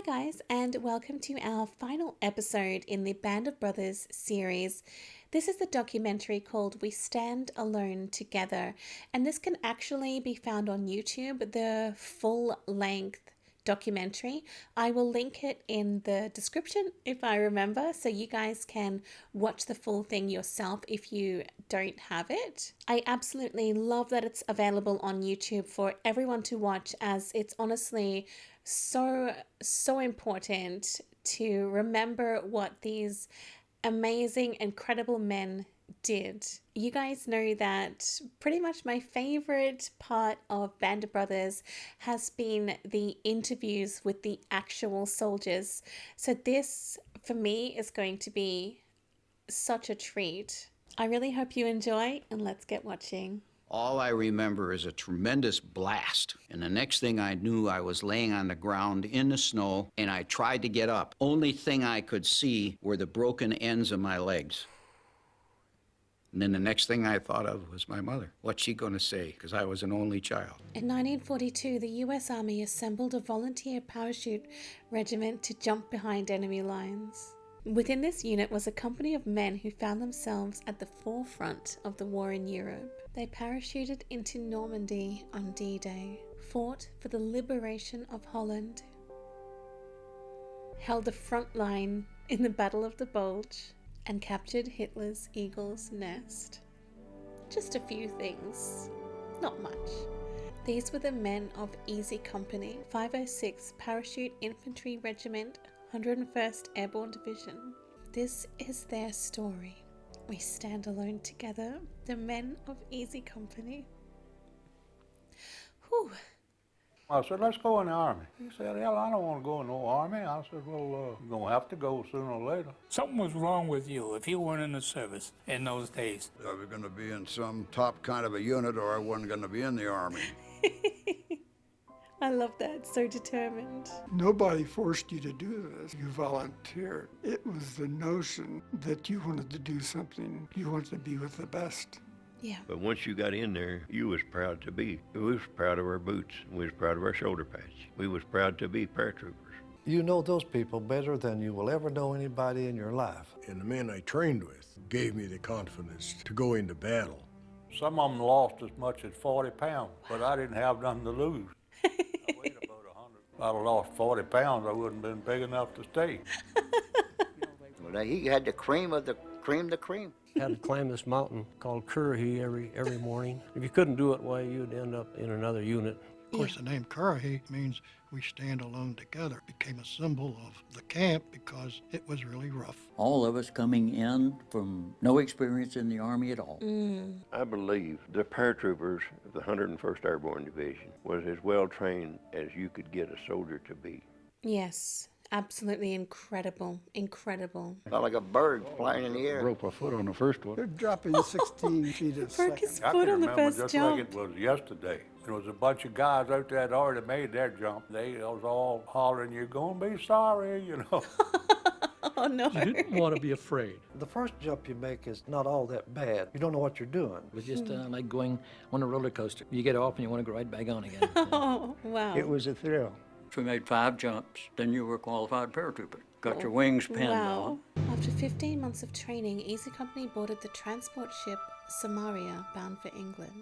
guys, and welcome to our final episode in the Band of Brothers series. This is the documentary called We Stand Alone Together, and this can actually be found on YouTube, the full-length documentary. I will link it in the description if I remember, so you guys can watch the full thing yourself if you don't have it. I absolutely love that it's available on YouTube for everyone to watch, as it's honestly so important to remember what these amazing, incredible men did. You guys know that pretty much my favorite part of Band of Brothers has been the interviews with the actual soldiers. So this, for me, is going to be such a treat. I really hope you enjoy, and let's get watching. All I remember is a tremendous blast, and the next thing I knew, I was laying on the ground in the snow, and I tried to get up. Only thing I could see were the broken ends of my legs. And then the next thing I thought of was my mother. What's she going to say? Because I was an only child. In 1942, the US Army assembled a volunteer parachute regiment to jump behind enemy lines. Within this unit was a company of men who found themselves at the forefront of the war in Europe. They parachuted into Normandy on D-Day, fought for the liberation of Holland, held the front line in the Battle of the Bulge, and captured Hitler's Eagle's Nest. Just a few things, not much. These were the men of Easy Company, 506 Parachute Infantry Regiment, 101st Airborne Division. This is their story. We stand alone together, the men of Easy Company. Whew. I said, let's go in the Army. He said, hell, I don't want to go in no Army. I said, well, you're going to have to go sooner or later. Something was wrong with you if you weren't in the service in those days. I was going to be in some top kind of a unit, or I wasn't going to be in the Army. I love that, so determined. Nobody forced you to do this. You volunteered. It was the notion that you wanted to do something. You wanted to be with the best. Yeah. But once you got in there, you was proud to be. We was proud of our boots. We was proud of our shoulder patch. We was proud to be paratroopers. You know those people better than you will ever know anybody in your life. And the men I trained with gave me the confidence to go into battle. Some of them lost as much as 40 pounds, but I didn't have nothing to lose. I weighed about 100. If I'd have lost 40 pounds, I wouldn't have been big enough to stay. Well, he had the cream of the cream. Had to climb this mountain called Currahee every morning. If you couldn't do it, why, you'd end up in another unit. Of course, the name Currahee means we stand alone together. It became a symbol of the camp because it was really rough. All of us coming in from no experience in the Army at all. I believe the paratroopers of the 101st Airborne Division was as well trained as you could get a soldier to be. Yes, absolutely incredible. Felt like a bird flying in the air. Broke my foot on the first one. They're dropping 16 feet a Broke second. his I foot can on the remember first just jump. like it was yesterday. There was a bunch of guys out there that already made their jump. They was all hollering, you're going to be sorry, you know. Oh no. You didn't want to be afraid. The first jump you make is not all that bad. You don't know what you're doing. It was just like going on a roller coaster. You get off and you want to go right back on again. Oh, wow. It was a thrill. If we made 5 jumps, then you were a qualified paratrooper. Got your wings pinned Wow. on. After 15 months of training, Easy Company boarded the transport ship Samaria, bound for England.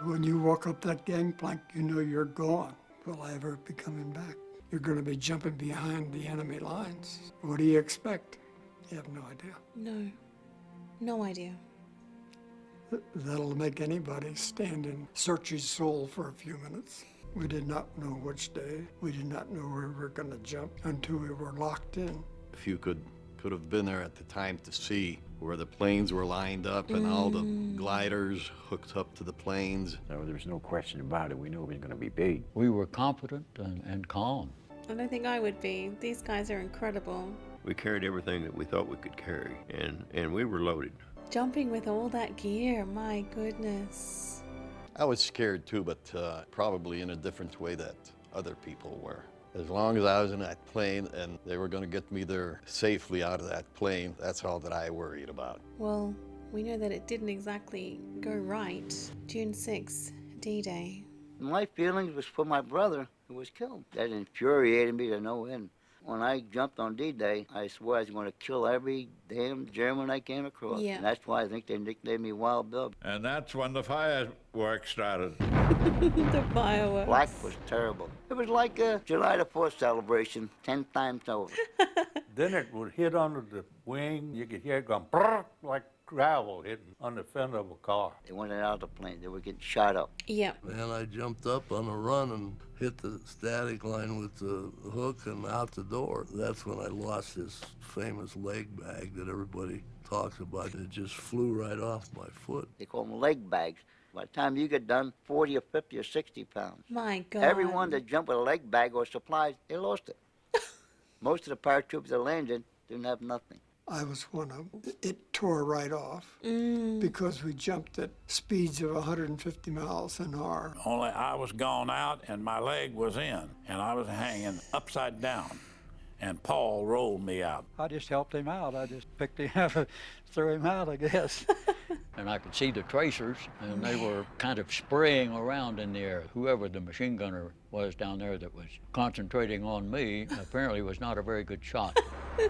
When you walk up that gangplank, you know you're gone. Will I ever be coming back? You're going to be jumping behind the enemy lines. What do you expect? You have no idea. No idea. That'll make anybody stand and search his soul for a few minutes. We did not know which day. We did not know where we were going to jump until we were locked in. If you could have been there at the time to see where the planes were lined up and all the gliders hooked up to the planes. No, there's no question about it. We knew it was going to be big. We were confident and calm. I don't think I would be. These guys are incredible. We carried everything that we thought we could carry, and we were loaded. Jumping with all that gear, my goodness. I was scared too, but probably in a different way that other people were. As long as I was in that plane and they were going to get me there safely out of that plane, that's all that I worried about. Well, we know that it didn't exactly go right. June 6th, D-Day. My feelings was for my brother who was killed. That infuriated me to no end. When I jumped on D-Day, I swore I was going to kill every damn German I came across. Yeah. And that's why I think they nicknamed me Wild Bill. And that's when the fireworks started. The fireworks. Black was terrible. It was like a July the 4th celebration 10 times over. Then it would hit under the wing. You could hear it going brrr, like gravel hitting on the fender of a car. They wanted out of the plane. They were getting shot up. Yeah. And I jumped up on a run and hit the static line with the hook and out the door. That's when I lost this famous leg bag that everybody talks about. It just flew right off my foot. They call them leg bags. By the time you get done, 40 or 50 or 60 pounds. My God. Everyone that jumped with a leg bag or supplies, they lost it. Most of the paratroopers that landed didn't have nothing. I was one of them. It tore right off because we jumped at speeds of 150 miles an hour. Only I was gone out and my leg was in, and I was hanging upside down. And Paul rolled me out. I just helped him out. I just picked him up, threw him out, I guess. And I could see the tracers, and they were kind of spraying around in the air. Whoever the machine gunner was down there that was concentrating on me apparently was not a very good shot.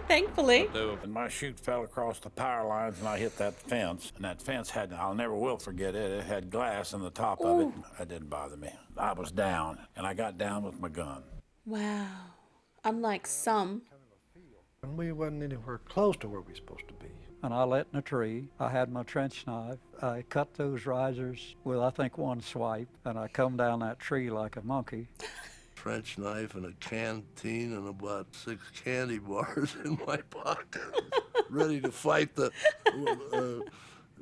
Thankfully. And my chute fell across the power lines, and I hit that fence. And that fence had, I'll never will forget it, it had glass in the top of it. That didn't bother me. I was down, and I got down with my gun. Wow. Unlike some. And we wasn't anywhere close to where we were supposed to be. And I let in a tree. I had my trench knife. I cut those risers with, I think, one swipe, and I come down that tree like a monkey. Trench knife and a canteen and about 6 candy bars in my pocket, ready to fight the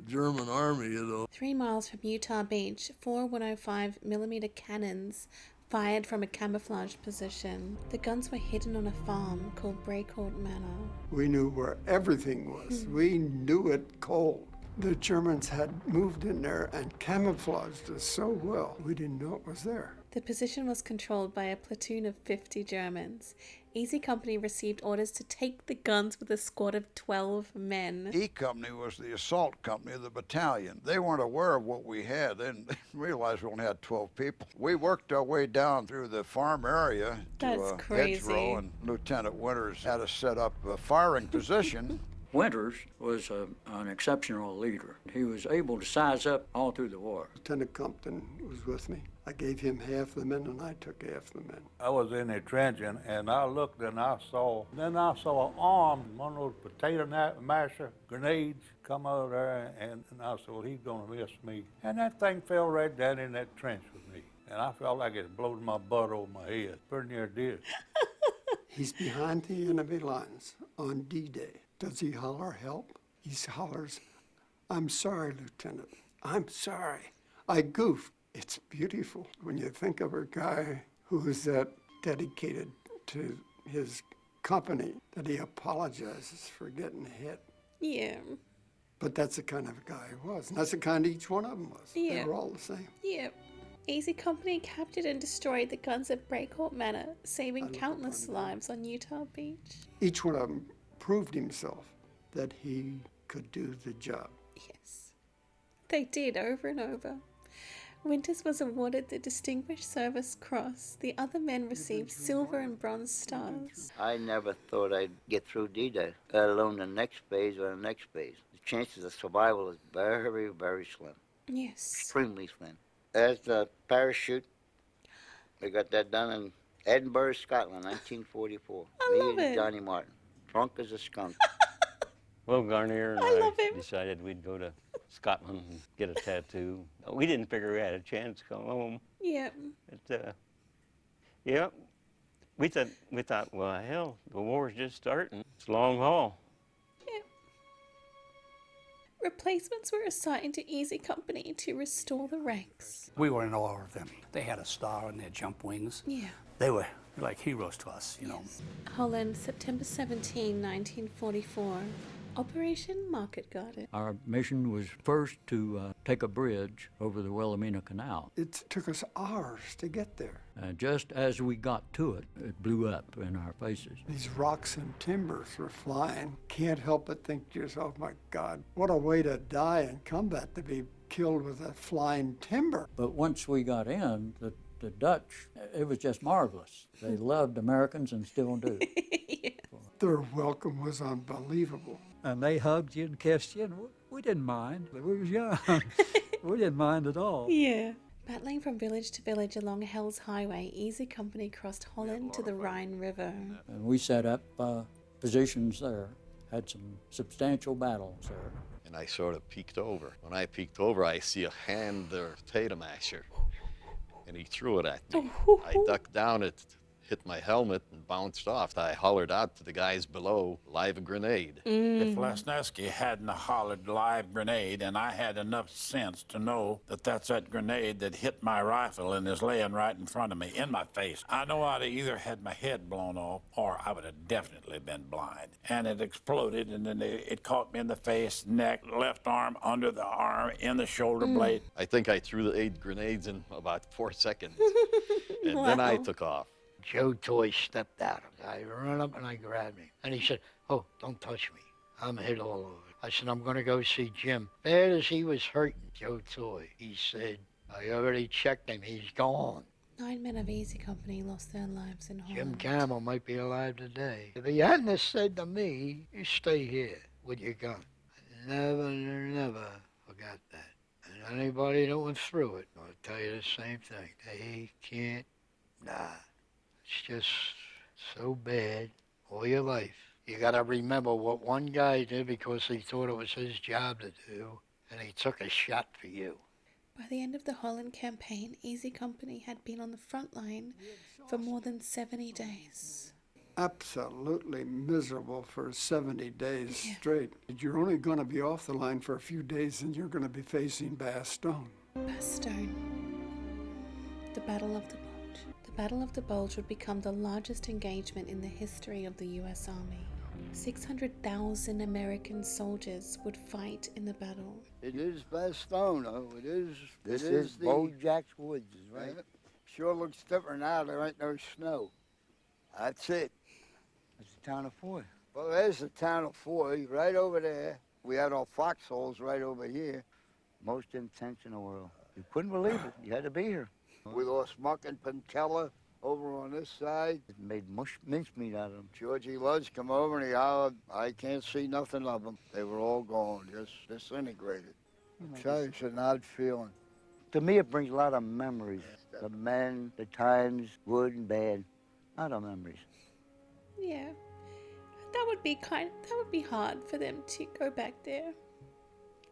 German army, you know. 3 miles from Utah Beach, 4 105mm cannons fired from a camouflage position. The guns were hidden on a farm called Breakout Manor. We knew where everything was. We knew it cold. The Germans had moved in there and camouflaged us so well, we didn't know it was there. The position was controlled by a platoon of 50 Germans. Easy Company received orders to take the guns with a squad of 12 men. E Company was the assault company of the battalion. They weren't aware of what we had. They didn't realize we only had 12 people. We worked our way down through the farm area to Hedgerow, and Lieutenant Winters had us set up a firing position. Winters was an exceptional leader. He was able to size up all through the war. Lieutenant Compton was with me. I gave him half the men and I took half the men. I was in the trench and I looked and I saw an arm, one of those potato masher grenades come out there, and I said, well, he's gonna miss me. And that thing fell right down in that trench with me. And I felt like it blowed my butt over my head. Pretty near did. He's behind the enemy lines on D-Day. Does he holler help? He hollers, I'm sorry, Lieutenant. I'm sorry. I goofed. It's beautiful when you think of a guy who is that dedicated to his company that he apologizes for getting hit. Yeah. But that's the kind of guy he was. And that's the kind each one of them was. Yeah. They were all the same. Yeah. Easy Company captured and destroyed the guns at Breakout Manor, saving countless lives on Utah Beach. Each one of them proved himself that he could do the job. Yes. They did over and over. Winters was awarded the Distinguished Service Cross. The other men received silver and bronze stars. I never thought I'd get through D-Day, let alone the next phase or the next phase. The chances of survival is very, very slim. Yes. Extremely slim. As the parachute, we got that done in Edinburgh, Scotland, 1944. love Me and it. Johnny Martin, drunk as a skunk. Well, Garnier and I love him. decided we'd go to Scotland and get a tattoo. We didn't figure we had a chance to come home. Yeah. But, yeah, we thought, well, hell, the war's just starting. It's a long haul. Yeah. Replacements were assigned to Easy Company to restore the ranks. We were in awe of them. They had a star on their jump wings. Yeah. They were like heroes to us, you know. Holland, September 17, 1944. Operation Market Garden. Our mission was first to take a bridge over the Wilhelmina Canal. It took us hours to get there. Just as we got to it, it blew up in our faces. These rocks and timbers were flying. Can't help but think to yourself, my God, what a way to die in combat, to be killed with a flying timber. But once we got in, the The Dutch, it was just marvelous. They loved Americans and still do. Their welcome was unbelievable. And they hugged you and kissed you, and we didn't mind. We was young. We didn't mind at all. Yeah. Battling from village to village along Hell's Highway, Easy Company crossed Holland to the Rhine River. And we set up positions there, had some substantial battles there. And I sort of peeked over. When I peeked over, I see a hand there, potato masher, and he threw it at me. I ducked down, it hit my helmet and bounced off. I hollered out to the guys below, live grenade. If Lesneski hadn't hollered live grenade, and I had enough sense to know that that's that grenade that hit my rifle and is laying right in front of me, in my face, I know I'd have either had my head blown off or I would have definitely been blind. And it exploded, and then it caught me in the face, neck, left arm, under the arm, in the shoulder blade. I think I threw the 8 grenades in about 4 seconds. And then I took off. Joe Toy stepped out. I ran up and I grabbed him. And he said, "Oh, don't touch me. I'm hit all over." I said, "I'm going to go see Jim." Bad as he was hurting, Joe Toy, he said, "I already checked him. He's gone." 9 men of Easy Company lost their lives in Holland. Jim Campbell might be alive today. If he hadn't have said to me, "You stay here with your gun," I never forgot that. And anybody that went through it, I'll tell you the same thing. They can't, It's just so bad all your life. You got to remember what one guy did because he thought it was his job to do, and he took a shot for you. By the end of the Holland campaign, Easy Company had been on the front line for more than 70 days. Absolutely miserable for 70 days straight. You're only going to be off the line for a few days, and you're going to be facing Bastogne. Bastogne. The Battle of the Bulge. The Battle of the Bulge would become the largest engagement in the history of the U.S. Army. 600,000 American soldiers would fight in the battle. It is Bastogne, though. It is. This is Bojack's Woods, right? Sure looks different now. There ain't no snow. That's it. It's the town of Foy. Well, there's the town of Foy right over there. We had our foxholes right over here. Most intense in the world. You couldn't believe it. You had to be here. We lost Muck and Pentella over on this side. It made mincemeat out of them. Georgie Ludge come over and he hollered, "I can't see nothing of them." They were all gone, just disintegrated. I tell you, it's an odd feeling. To me, it brings a lot of memories. The men, the times, good and bad. A lot of memories. Yeah. That would be hard for them to go back there.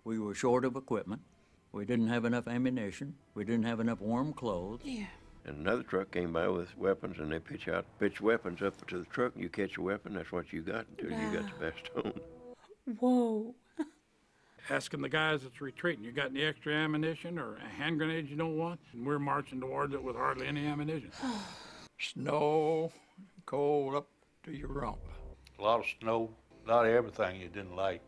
We were short of equipment. We didn't have enough ammunition. We didn't have enough warm clothes. Yeah. And another truck came by with weapons, and they pitch weapons up to the truck, and you catch a weapon, that's what you got until you got to Bastogne. Whoa. Asking the guys that's retreating, "You got any extra ammunition or hand grenades you don't want?" And we're marching towards it with hardly any ammunition. Snow, cold up to your rump. A lot of snow, a lot of everything you didn't like.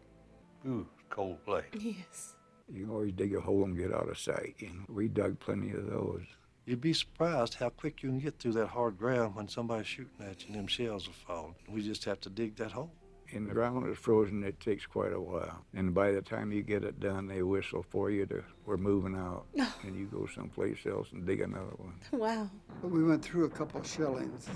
Ooh, cold place. Yes. You can always dig a hole and get out of sight. We dug plenty of those. You'd be surprised how quick you can get through that hard ground when somebody's shooting at you and them shells are falling. We just have to dig that hole. And the ground is frozen, it takes quite a while. And by the time you get it done, they whistle for you we're moving out. And you go someplace else and dig another one. Wow. We went through a couple shellings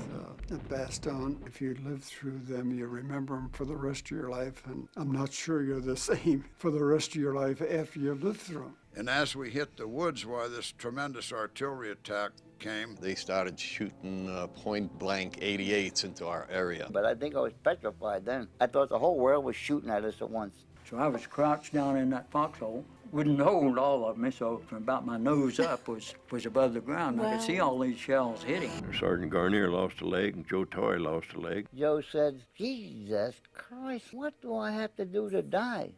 at Bastogne. If you lived through them, you remember them for the rest of your life. And I'm not sure you're the same for the rest of your life after you lived through them. And as we hit the woods, why this tremendous artillery attack came. They started shooting point-blank 88s into our area. But I think I was petrified then. I thought the whole world was shooting at us at once. So I was crouched down in that foxhole. Wouldn't hold all of me, so from about my nose up was above the ground. Wow. I could see all these shells hitting. Sergeant Garnier lost a leg, and Joe Toy lost a leg. Joe said, "Jesus Christ, what do I have to do to die?"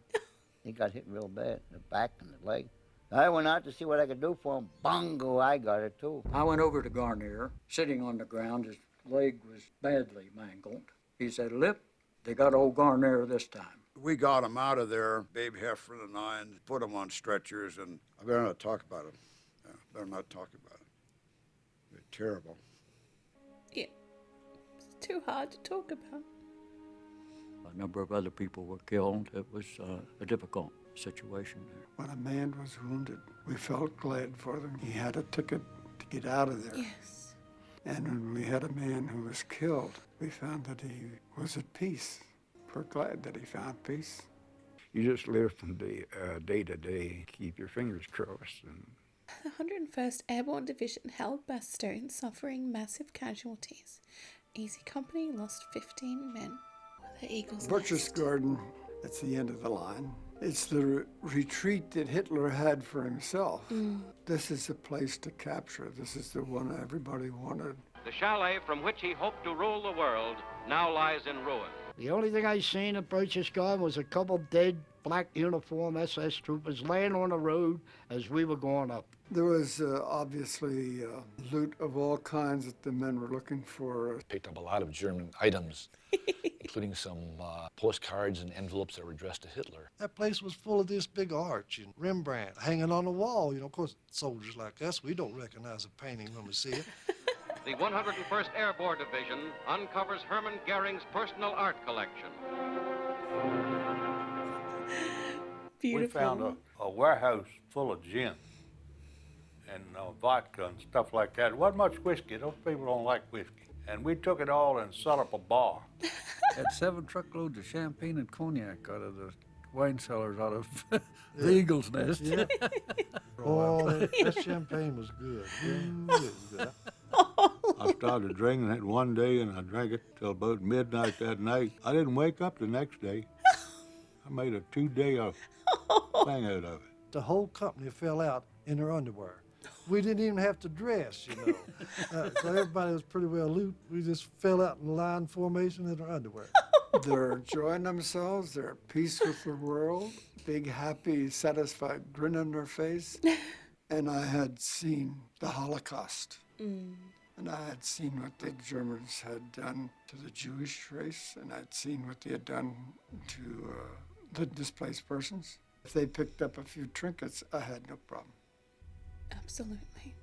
He got hit real bad, the back and the leg. I went out to see what I could do for him. Bongo, I got it too. I went over to Garnier, sitting on the ground. His leg was badly mangled. He said, "Lip, they got old Garnier this time." We got him out of there, Babe Heffron and I, and put him on stretchers, and I better not talk about him. Yeah, better not talk about it. They're terrible. Yeah, it's too hard to talk about. A number of other people were killed. It was a difficult situation there. When a man was wounded, we felt glad for them. He had a ticket to get out of there. Yes. And when we had a man who was killed, we found that he was at peace. We're glad that he found peace. You just live from day to day, keep your fingers crossed. And The 101st Airborne Division held Brasten, suffering massive casualties. Easy Company lost 15 men. The Eagles Butcher's Garden, that's the end of the line. It's the retreat that Hitler had for himself. This is the place to capture. This is the one everybody wanted. The chalet from which he hoped to rule the world now lies in ruin. The only thing I seen at Butcher's Garden was a couple dead black uniform SS troopers laying on the road as we were going up. There was obviously loot of all kinds that the men were looking for. Picked up a lot of German items, including some postcards and envelopes that were addressed to Hitler. That place was full of this big arch and Rembrandt hanging on the wall. You know, of course, soldiers like us, we don't recognize a painting when we see it. The 101st Airborne Division uncovers Hermann Goering's personal art collection. Beautiful. We found a warehouse full of gin and vodka and stuff like that. It wasn't much whiskey. Those people don't like whiskey. And we took it all and set up a bar. Had 7 truckloads of champagne and cognac out of the wine cellars out of the Eagle's Nest. Yeah. Oh, that champagne was good. Ooh, it was good. I started drinking it one day, and I drank it till about midnight that night. I didn't wake up the next day. I made a 2-day thing out of it. The whole company fell out in their underwear. We didn't even have to dress, you know. So everybody was pretty well looped. We just fell out in line formation in our underwear. They're enjoying themselves. They're at peace with the world. Big, happy, satisfied grin on their face. And I had seen the Holocaust. And I had seen what the Germans had done to the Jewish race, and I'd seen what they had done to the displaced persons. If they picked up a few trinkets, I had no problem. Absolutely.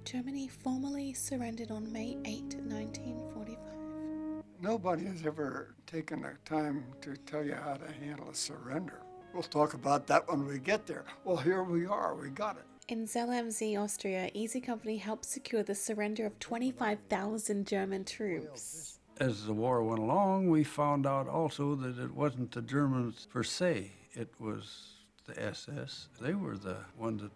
Germany formally surrendered on May 8, 1945. Nobody has ever taken the time to tell you how to handle a surrender. We'll talk about that when we get there. Well, here we are. We got it. In Zell am See, Austria, Easy Company helped secure the surrender of 25,000 German troops. As the war went along, we found out also that it wasn't the Germans per se, it was the SS. They were the one that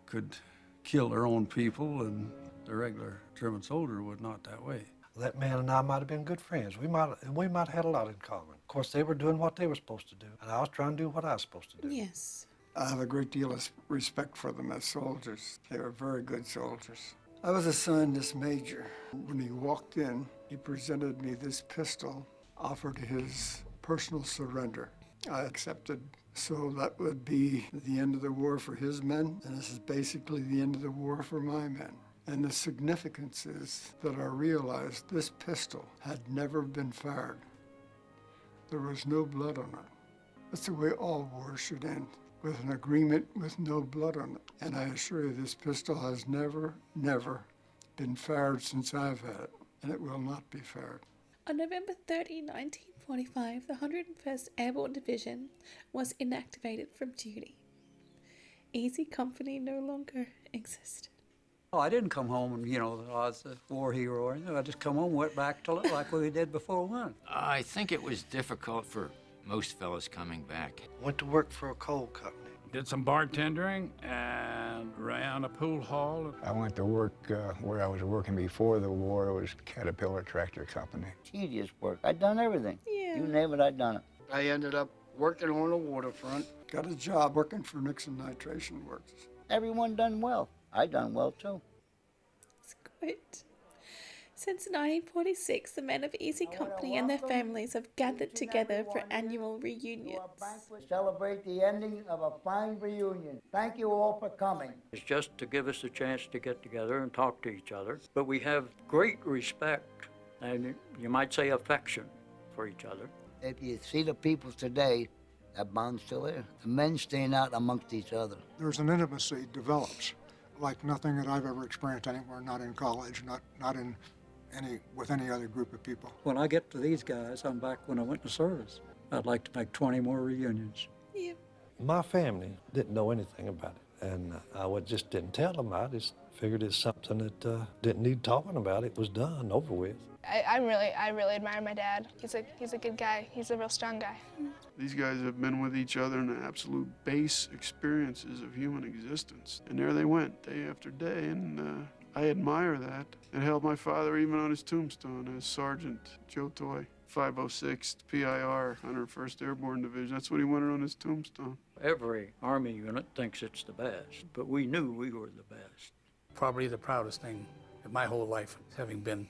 could kill their own people, and the regular German soldier was not that way. That man and I might have been good friends. We might have had a lot in common. Of course, they were doing what they were supposed to do, and I was trying to do what I was supposed to do. Yes. I have a great deal of respect for them as soldiers. They were very good soldiers. I was assigned this major. When he walked in, he presented me this pistol, offered his personal surrender. I accepted. So that would be the end of the war for his men, and this is basically the end of the war for my men. And the significance is that I realized this pistol had never been fired. There was no blood on it. That's the way all wars should end, with an agreement with no blood on it. And I assure you, this pistol has never been fired since I've had it, and it will not be fired. On November 30, 1945, the 101st Airborne Division was inactivated from duty. Easy Company no longer existed. Oh, I didn't come home and, I was a war hero or anything. I just come home and went back to live like we did before we went. I think it was difficult for most fellas coming back. Went to work for a coal company. Did some bartending and ran a pool hall. I went to work where I was working before the war. It was Caterpillar Tractor Company. Tedious work. I'd done everything. Yeah. You name it, I'd done it. I ended up working on the waterfront. Got a job working for Nixon Nitration Works. Everyone done well. I done well, too. It's good. Since 1946, the men of Easy Company and their families have gathered together for annual reunions. Celebrate the ending of a fine reunion. Thank you all for coming. It's just to give us a chance to get together and talk to each other. But we have great respect and you might say affection for each other. If you see the people today, that bond's still there. The men staying out amongst each other. There's an intimacy develops like nothing that I've ever experienced anywhere, not in college, not in with any other group of people. When I get to these guys, I'm back when I went to service. I'd like to make 20 more reunions. Yeah. My family didn't know anything about it, and I just didn't tell them. I just Figured it's something that didn't need talking about. It was done, over with. I really admire my dad. He's a good guy. He's a real strong guy. These guys have been with each other in the absolute base experiences of human existence. And there they went, day after day, and I admire that. It held my father even on his tombstone as Sergeant Joe Toy, 506th PIR, 101st Airborne Division. That's what he wanted on his tombstone. Every Army unit thinks it's the best, but we knew we were the best. Probably the proudest thing of my whole life, having been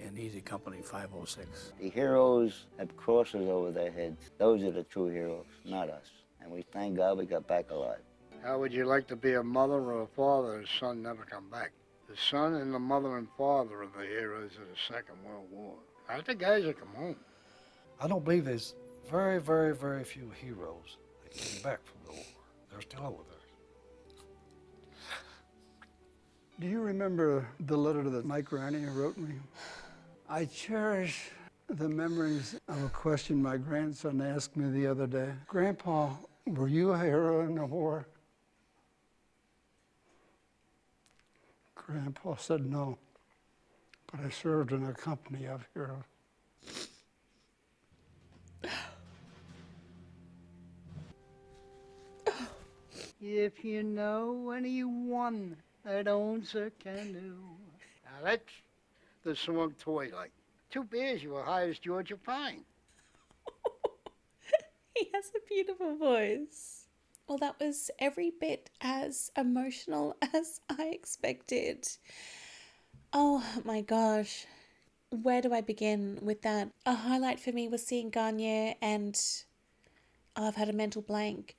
in Easy Company 506. The heroes have crosses over their heads. Those are the true heroes, not us. And we thank God we got back alive. How would you like to be a mother or a father whose son never come back? The son and the mother and father are the heroes of the Second World War. Not the guys that come home. I don't believe there's very, very, very few heroes that came back from the war. They're still over there. Do you remember the letter that Mike Raney wrote me? I cherish the memories of a question my grandson asked me the other day. Grandpa, were you a hero in the war? Grandpa said no, but I served in a company of heroes. If you know anyone that owns a canoe. Now that's the song Toy like. Too bad you were high as Georgia Pine. He has a beautiful voice. Well, that was every bit as emotional as I expected. Oh my gosh. Where do I begin with that? A highlight for me was seeing Gagne and I've had a mental blank.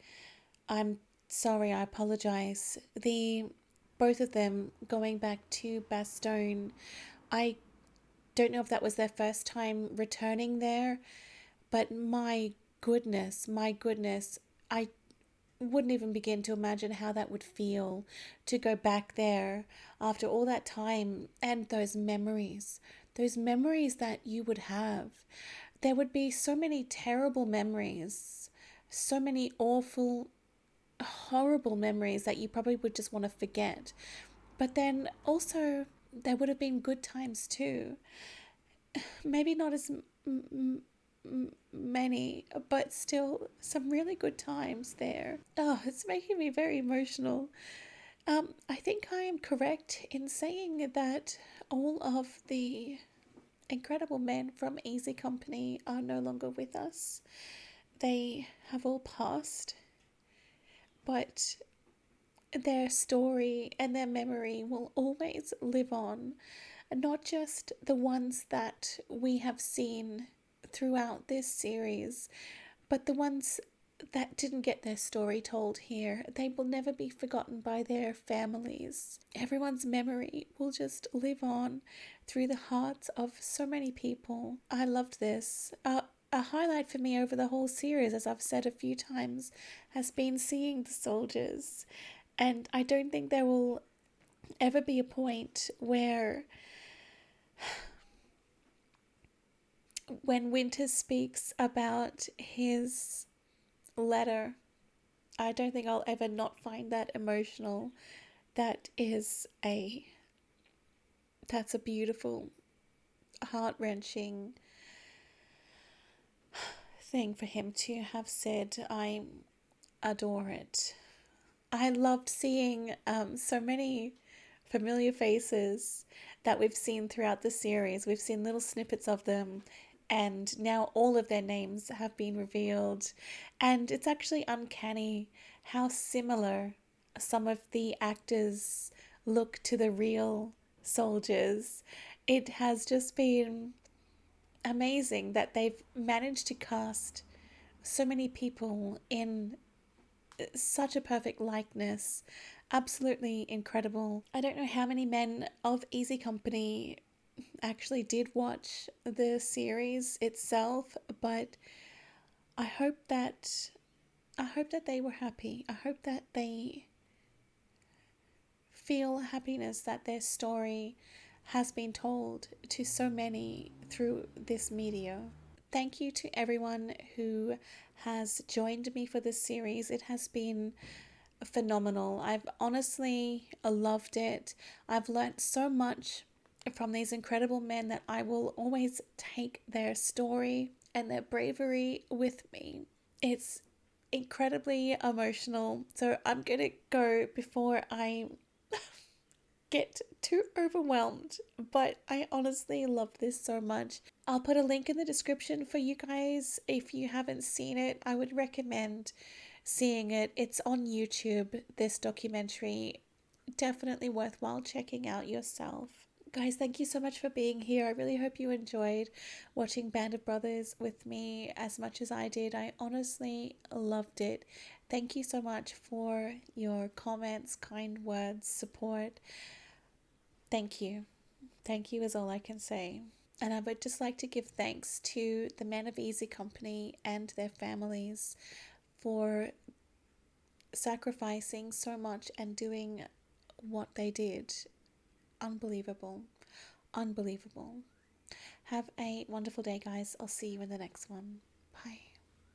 I'm sorry, I apologize. Both of them going back to Bastogne. I don't know if that was their first time returning there, but my goodness, I wouldn't even begin to imagine how that would feel to go back there after all that time and those memories that you would have. There would be so many terrible memories, so many awful, horrible memories that you probably would just want to forget. But then also there would have been good times too. Maybe not as many, but still some really good times there. Oh, it's making me very emotional. I think I am correct in saying that all of the incredible men from Easy Company are no longer with us. They have all passed, but their story and their memory will always live on. Not just the ones that we have seen throughout this series, but the ones that didn't get their story told here. They will never be forgotten by their families. Everyone's memory will just live on through the hearts of so many people. I loved this. A highlight for me over the whole series, as I've said a few times, has been seeing the soldiers. And I don't think there will ever be a point where when Winter speaks about his letter, I don't think I'll ever not find that emotional. That's a beautiful, heart-wrenching thing for him to have said. I adore it. I loved seeing so many familiar faces that we've seen throughout the series. We've seen little snippets of them, and now all of their names have been revealed. And it's actually uncanny how similar some of the actors look to the real soldiers. It has just been amazing that they've managed to cast so many people in such a perfect likeness. Absolutely incredible. I don't know how many men of Easy Company actually did watch the series itself, but I hope that they were happy. I hope that they feel happiness that their story has been told to so many through this media. Thank you to everyone who has joined me for this series. It has been phenomenal. I've honestly loved it. I've learnt so much from these incredible men that I will always take their story and their bravery with me. It's incredibly emotional. So I'm going to go before I get too overwhelmed, but I honestly love this so much. I'll put a link in the description for you guys. If you haven't seen it, I would recommend seeing it. It's on YouTube, this documentary. Definitely worthwhile checking out yourself. Guys, thank you so much for being here. I really hope you enjoyed watching Band of Brothers with me as much as I did. I honestly loved it. Thank you so much for your comments, kind words, support. Thank you. Thank you is all I can say. And I would just like to give thanks to the men of Easy Company and their families for sacrificing so much and doing what they did. Unbelievable. Unbelievable. Have a wonderful day, guys. I'll see you in the next one.